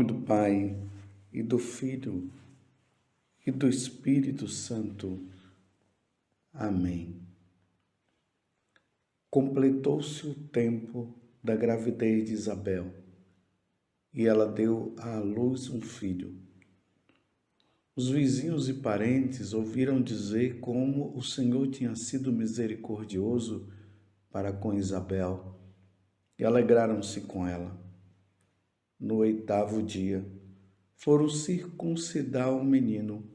nome do Pai, e do Filho, e do Espírito Santo. Amém. Completou-se o tempo da gravidez de Isabel, e ela deu à luz um filho. Os vizinhos e parentes ouviram dizer como o Senhor tinha sido misericordioso para com Isabel, e alegraram-se com ela. No 8º dia, foram circuncidar o menino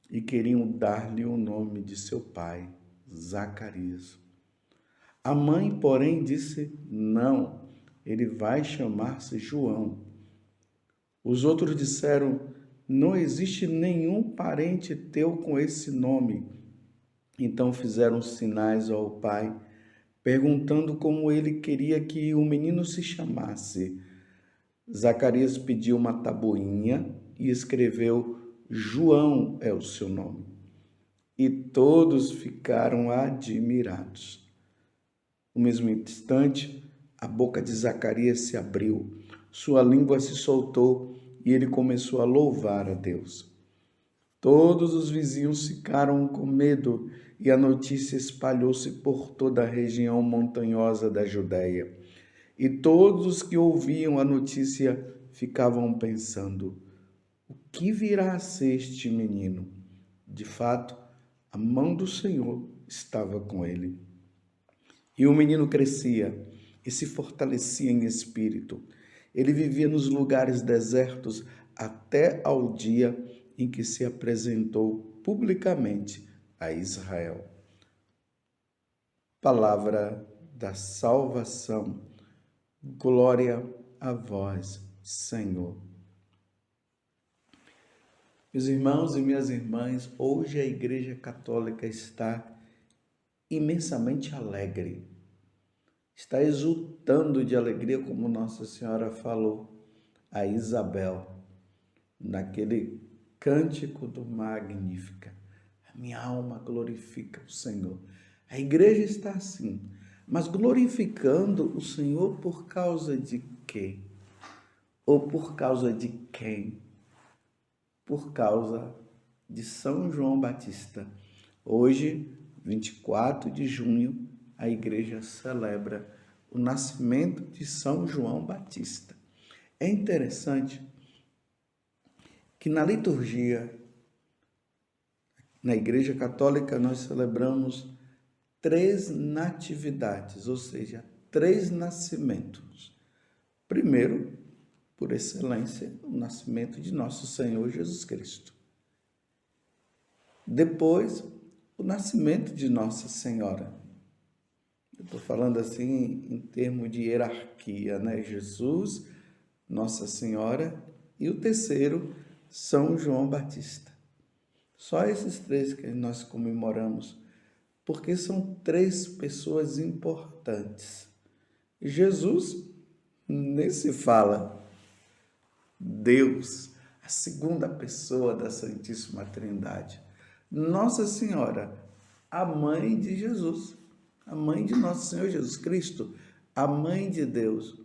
e queriam dar-lhe o nome de seu pai, Zacarias. A mãe, porém, disse: não, ele vai chamar-se João. Os outros disseram: não existe nenhum parente teu com esse nome. Então fizeram sinais ao pai, perguntando como ele queria que o menino se chamasse. Zacarias pediu uma tabuinha e escreveu: João é o seu nome. E todos ficaram admirados. No mesmo instante, a boca de Zacarias se abriu, sua língua se soltou e ele começou a louvar a Deus. Todos os vizinhos ficaram com medo e a notícia espalhou-se por toda a região montanhosa da Judéia. E todos os que ouviam a notícia ficavam pensando: o que virá a ser este menino? De fato, a mão do Senhor estava com ele. E o menino crescia e se fortalecia em espírito. Ele vivia nos lugares desertos até ao dia em que se apresentou publicamente a Israel. Palavra da salvação. Glória a vós, Senhor. Meus irmãos e minhas irmãs, hoje a Igreja Católica está imensamente alegre. Está exultando de alegria, como Nossa Senhora falou a Isabel, naquele cântico do Magnífica. A minha alma glorifica o Senhor. A Igreja está assim, mas glorificando o Senhor por causa de quê? Ou por causa de quem? Por causa de São João Batista. Hoje, 24 de junho, a Igreja celebra o nascimento de São João Batista. É interessante que na liturgia, na Igreja Católica, nós celebramos 3 natividades, ou seja, 3 nascimentos. Primeiro, por excelência, o nascimento de nosso Senhor Jesus Cristo. Depois, o nascimento de Nossa Senhora. Eu estou falando assim em termos de hierarquia, né? Jesus, Nossa Senhora e o terceiro, São João Batista. Só esses 3 que nós comemoramos, porque são 3 pessoas importantes. Jesus, nem se fala. Deus, a segunda pessoa da Santíssima Trindade. Nossa Senhora, a mãe de Jesus, a mãe de nosso Senhor Jesus Cristo, a mãe de Deus.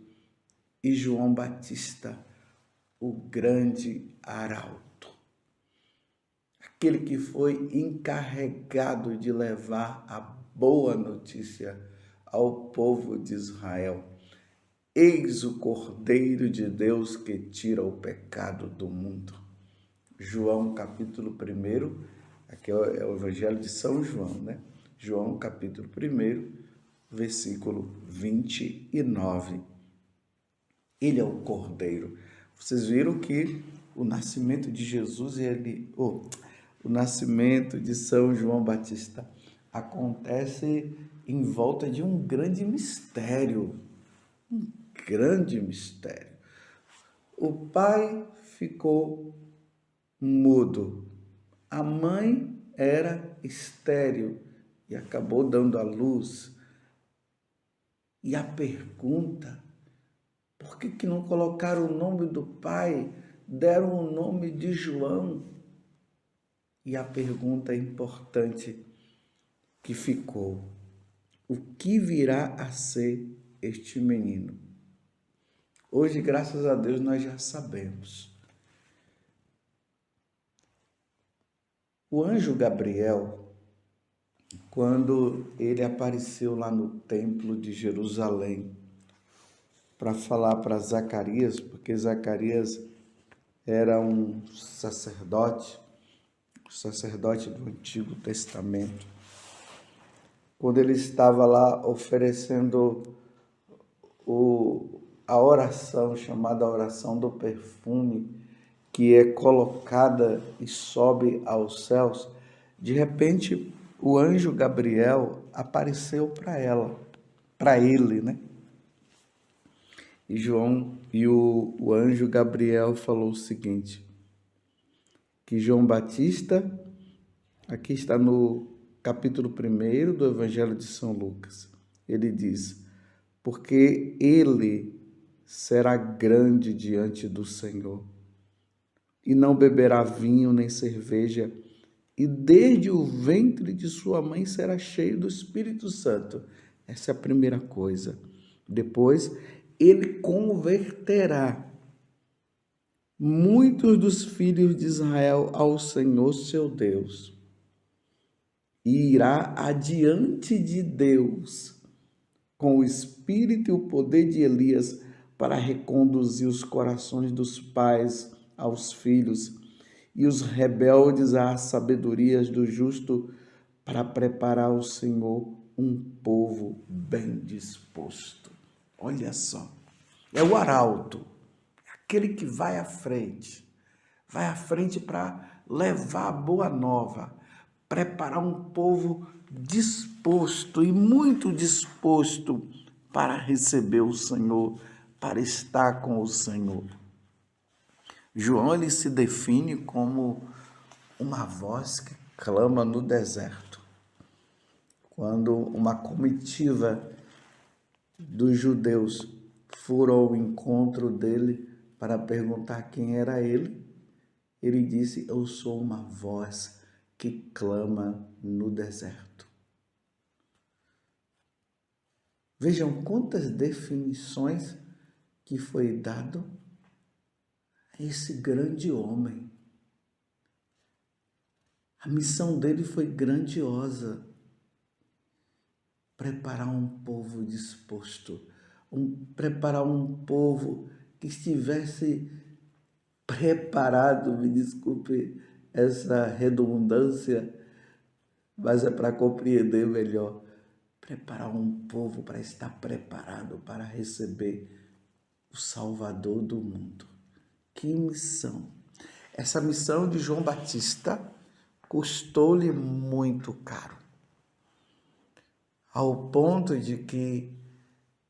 E João Batista, o grande arauto, aquele que foi encarregado de levar a boa notícia ao povo de Israel. Eis o Cordeiro de Deus que tira o pecado do mundo. João capítulo 1, aqui é o Evangelho de São João, né? João capítulo 1, versículo 29. Ele é o Cordeiro. Vocês viram que o nascimento de Jesus, o nascimento de São João Batista acontece em volta de um grande mistério. Um grande mistério. O pai ficou mudo. A mãe era estéril e acabou dando à luz. E a pergunta: por que não colocaram o nome do pai? Deram o nome de João. E a pergunta importante que ficou: o que virá a ser este menino? Hoje, graças a Deus, nós já sabemos. O anjo Gabriel, quando ele apareceu lá no templo de Jerusalém para falar para Zacarias, porque Zacarias era um sacerdote do Antigo Testamento. Quando ele estava lá oferecendo a oração, chamada oração do perfume, que é colocada e sobe aos céus, de repente o anjo Gabriel apareceu para ele, né? E o anjo Gabriel falou o seguinte, que João Batista, aqui está no capítulo 1 do Evangelho de São Lucas, ele diz, porque ele será grande diante do Senhor, e não beberá vinho nem cerveja, e desde o ventre de sua mãe será cheio do Espírito Santo. Essa é a primeira coisa. Depois, ele converterá muitos dos filhos de Israel ao Senhor seu Deus, e irá adiante de Deus com o espírito e o poder de Elias para reconduzir os corações dos pais aos filhos e os rebeldes às sabedorias do justo, para preparar ao Senhor um povo bem disposto. Olha só, é o arauto, aquele que vai à frente para levar a boa nova, preparar um povo disposto e muito disposto para receber o Senhor, para estar com o Senhor. João, ele se define como uma voz que clama no deserto. Quando uma comitiva dos judeus foram ao encontro dele para perguntar quem era ele, ele disse, eu sou uma voz que clama no deserto. Vejam quantas definições que foi dado a esse grande homem. A missão dele foi grandiosa. Preparar um povo disposto, preparar um povo que estivesse preparado, me desculpe essa redundância, mas é para compreender melhor. Preparar um povo para estar preparado para receber o Salvador do mundo. Que missão! Essa missão de João Batista custou-lhe muito caro, ao ponto de que,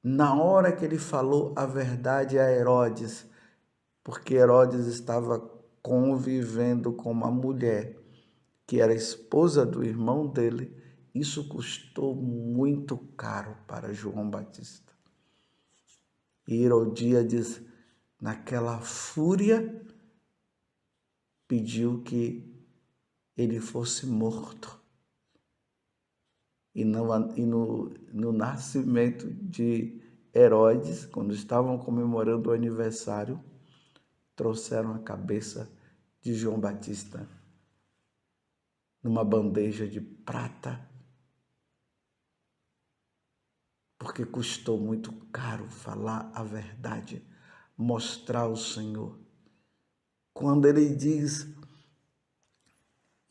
na hora que ele falou a verdade a Herodes, porque Herodes estava convivendo com uma mulher que era esposa do irmão dele, isso custou muito caro para João Batista. E Herodíades, naquela fúria, pediu que ele fosse morto. E no nascimento de Herodes, quando estavam comemorando o aniversário, trouxeram a cabeça de João Batista numa bandeja de prata, porque custou muito caro falar a verdade, mostrar o Senhor. Quando ele diz,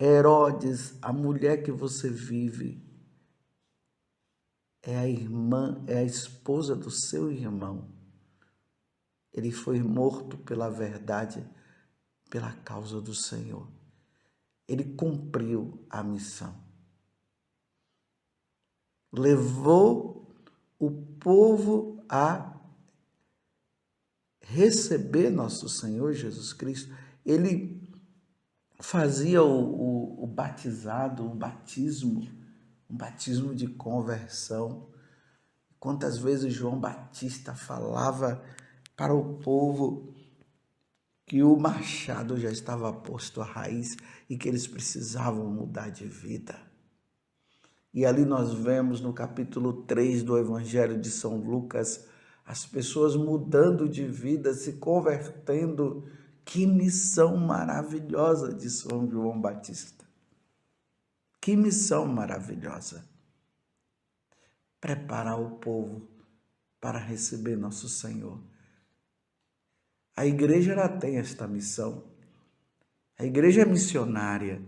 Herodes, a mulher que você vive é a irmã, é a esposa do seu irmão. Ele foi morto pela verdade, pela causa do Senhor. Ele cumpriu a missão. Levou o povo a receber nosso Senhor Jesus Cristo. Ele fazia o batizado, um batismo de conversão. Quantas vezes João Batista falava para o povo que o machado já estava posto à raiz e que eles precisavam mudar de vida. E ali nós vemos no capítulo 3 do Evangelho de São Lucas as pessoas mudando de vida, se convertendo. Que missão maravilhosa de São João Batista. Que missão maravilhosa. Preparar o povo para receber nosso Senhor. A igreja ela tem esta missão. A igreja é missionária.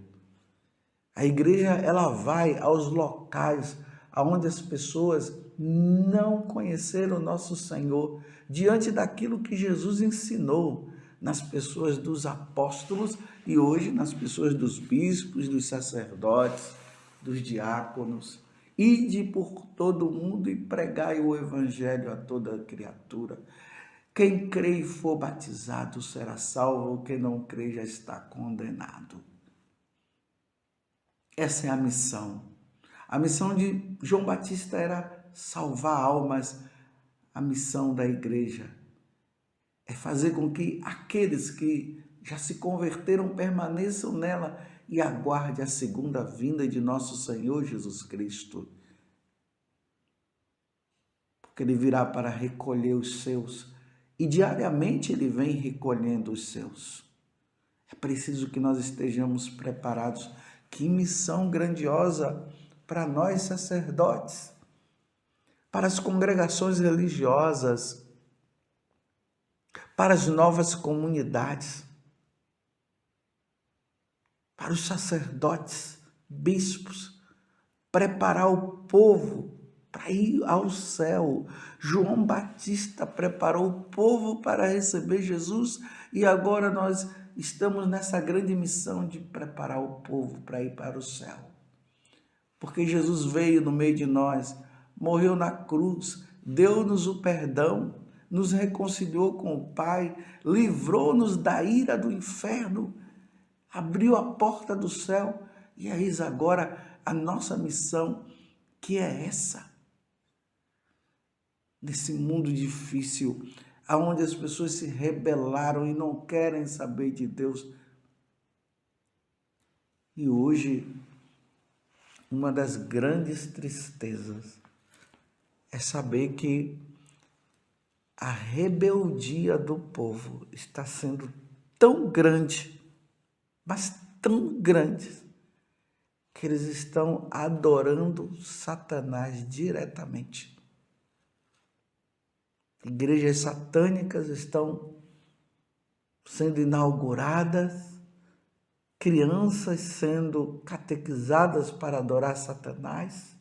A igreja ela vai aos locais onde as pessoas não conheceram nosso Senhor, diante daquilo que Jesus ensinou nas pessoas dos apóstolos e hoje nas pessoas dos bispos, dos sacerdotes, dos diáconos. Ide por todo o mundo e pregai o evangelho a toda criatura. Quem crê e for batizado será salvo, quem não crê já está condenado. Essa é a missão. A missão de João Batista era salvar almas. A missão da igreja é fazer com que aqueles que já se converteram permaneçam nela e aguardem a segunda vinda de nosso Senhor Jesus Cristo. Porque ele virá para recolher os seus. E diariamente ele vem recolhendo os seus. É preciso que nós estejamos preparados. Que missão grandiosa para nós sacerdotes, para as congregações religiosas, para as novas comunidades, para os sacerdotes, bispos, preparar o povo para ir ao céu. João Batista preparou o povo para receber Jesus e agora nós estamos nessa grande missão de preparar o povo para ir para o céu. Porque Jesus veio no meio de nós, morreu na cruz, deu-nos o perdão, nos reconciliou com o Pai, livrou-nos da ira do inferno, abriu a porta do céu e eis agora a nossa missão, que é essa. Nesse mundo difícil, onde as pessoas se rebelaram e não querem saber de Deus. E hoje, uma das grandes tristezas é saber que a rebeldia do povo está sendo tão grande, mas tão grande, que eles estão adorando Satanás diretamente. Igrejas satânicas estão sendo inauguradas, crianças sendo catequizadas para adorar Satanás,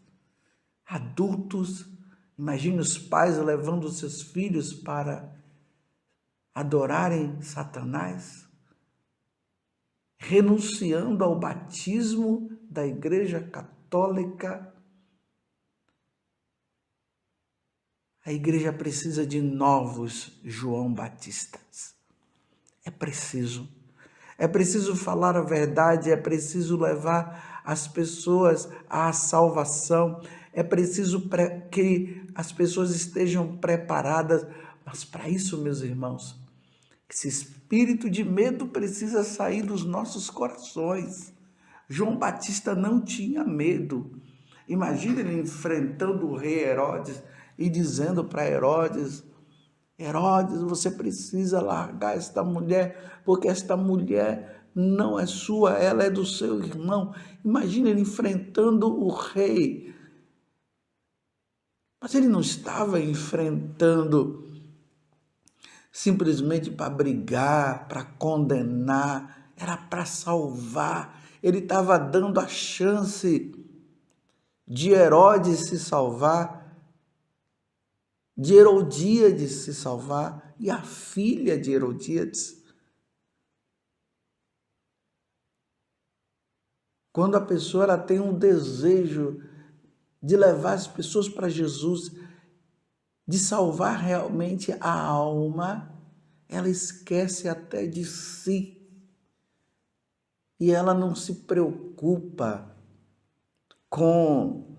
adultos, imagine os pais levando seus filhos para adorarem Satanás, renunciando ao batismo da Igreja Católica. A igreja precisa de novos João Batistas. É preciso falar a verdade, é preciso levar as pessoas à salvação, é preciso que as pessoas estejam preparadas, mas para isso, meus irmãos, esse espírito de medo precisa sair dos nossos corações. João Batista não tinha medo. Imagina ele enfrentando o rei Herodes e dizendo para Herodes, Herodes, você precisa largar esta mulher, porque esta mulher não é sua, ela é do seu irmão. Imagina ele enfrentando o rei. Mas ele não estava enfrentando simplesmente para brigar, para condenar, era para salvar. Ele estava dando a chance de Herodes se salvar, de Herodíades se salvar, e a filha de Herodíades. Quando a pessoa ela tem um desejo de levar as pessoas para Jesus, de salvar realmente a alma, ela esquece até de si. E ela não se preocupa com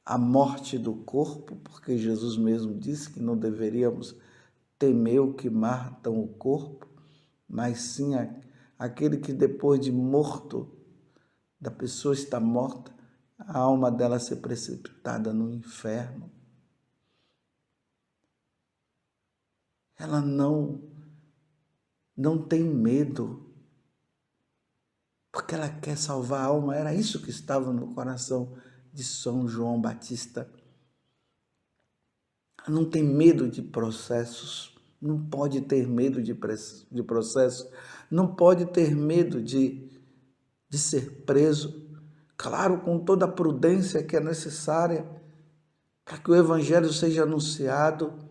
a morte do corpo, porque Jesus mesmo disse que não deveríamos temer o que matam o corpo, mas sim aquele que depois de morto, da pessoa está morta, a alma dela ser precipitada no inferno. Ela não tem medo, porque ela quer salvar a alma. Era isso que estava no coração de São João Batista. Ela não tem medo de processos, não pode ter medo de processos, não pode ter medo de ser preso. Claro, com toda a prudência que é necessária para que o evangelho seja anunciado.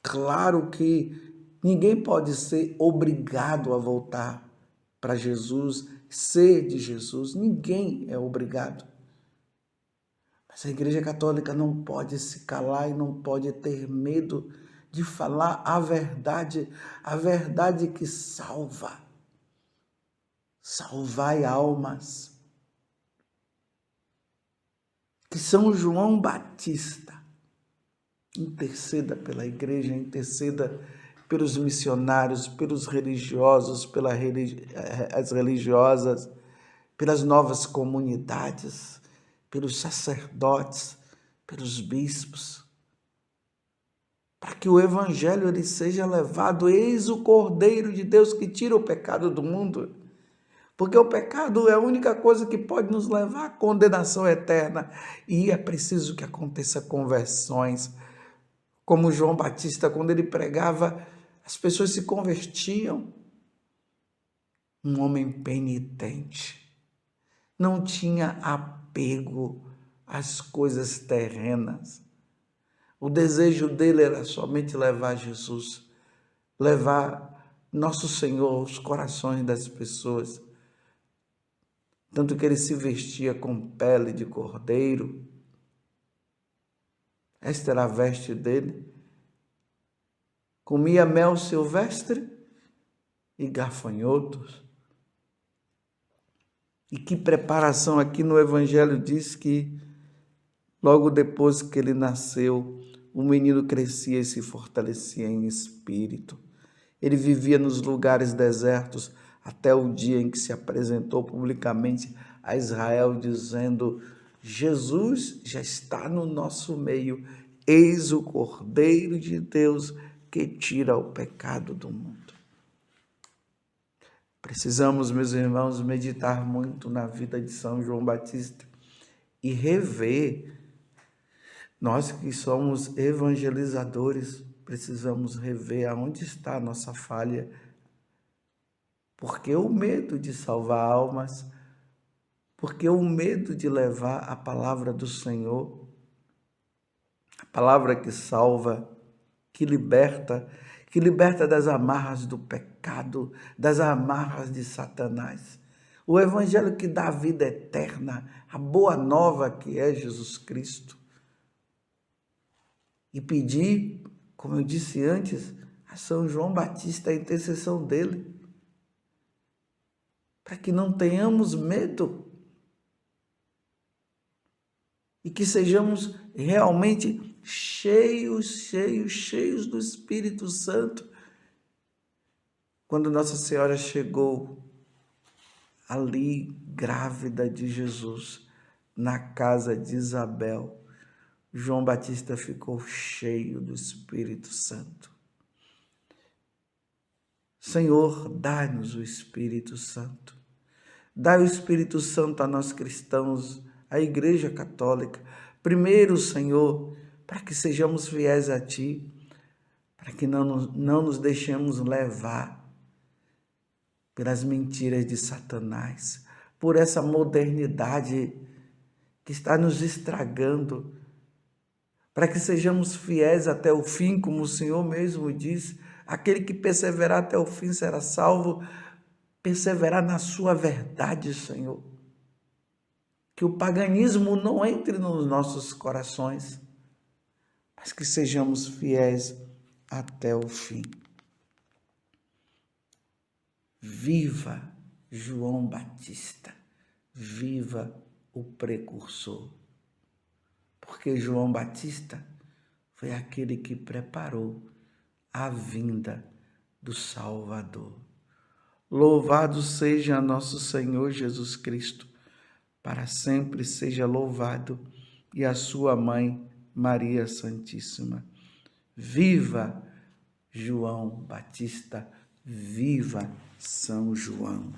Claro que ninguém pode ser obrigado a voltar para Jesus, ser de Jesus. Ninguém é obrigado. Mas a Igreja Católica não pode se calar e não pode ter medo de falar a verdade que salva. Salvai almas. Que São João Batista interceda pela igreja, interceda pelos missionários, pelos religiosos, as religiosas, pelas novas comunidades, pelos sacerdotes, pelos bispos, para que o evangelho ele seja levado. Eis o Cordeiro de Deus que tira o pecado do mundo. Porque o pecado é a única coisa que pode nos levar à condenação eterna. E é preciso que aconteça conversões. Como João Batista, quando ele pregava, as pessoas se convertiam. Um homem penitente. Não tinha apego às coisas terrenas. O desejo dele era somente levar Jesus, levar nosso Senhor aos corações das pessoas. Tanto que ele se vestia com pele de cordeiro. Esta era a veste dele. Comia mel silvestre e gafanhotos. E que preparação! Aqui no Evangelho diz que logo depois que ele nasceu, o menino crescia e se fortalecia em espírito. Ele vivia nos lugares desertos até o dia em que se apresentou publicamente a Israel, dizendo: Jesus já está no nosso meio, eis o Cordeiro de Deus que tira o pecado do mundo. Precisamos, meus irmãos, meditar muito na vida de São João Batista e rever. Nós que somos evangelizadores, precisamos rever aonde está a nossa falha. Porque o medo de salvar almas, porque o medo de levar a palavra do Senhor, a palavra que salva, que liberta das amarras do pecado, das amarras de Satanás. O evangelho que dá a vida eterna, a boa nova que é Jesus Cristo. E pedir, como eu disse antes, a São João Batista a intercessão dele, para que não tenhamos medo e que sejamos realmente cheios do Espírito Santo. Quando Nossa Senhora chegou ali, grávida de Jesus, na casa de Isabel, João Batista ficou cheio do Espírito Santo. Senhor, dai-nos o Espírito Santo. Dai o Espírito Santo a nós cristãos, à Igreja Católica. Primeiro, Senhor, para que sejamos fiéis a Ti, para que não nos deixemos levar pelas mentiras de Satanás, por essa modernidade que está nos estragando, para que sejamos fiéis até o fim, como o Senhor mesmo diz, aquele que perseverar até o fim será salvo. Perseverar na sua verdade, Senhor. Que o paganismo não entre nos nossos corações, mas que sejamos fiéis até o fim. Viva João Batista, viva o precursor. Porque João Batista foi aquele que preparou a vinda do Salvador. Louvado seja nosso Senhor Jesus Cristo, para sempre seja louvado, e a sua mãe, Maria Santíssima. Viva João Batista, viva São João!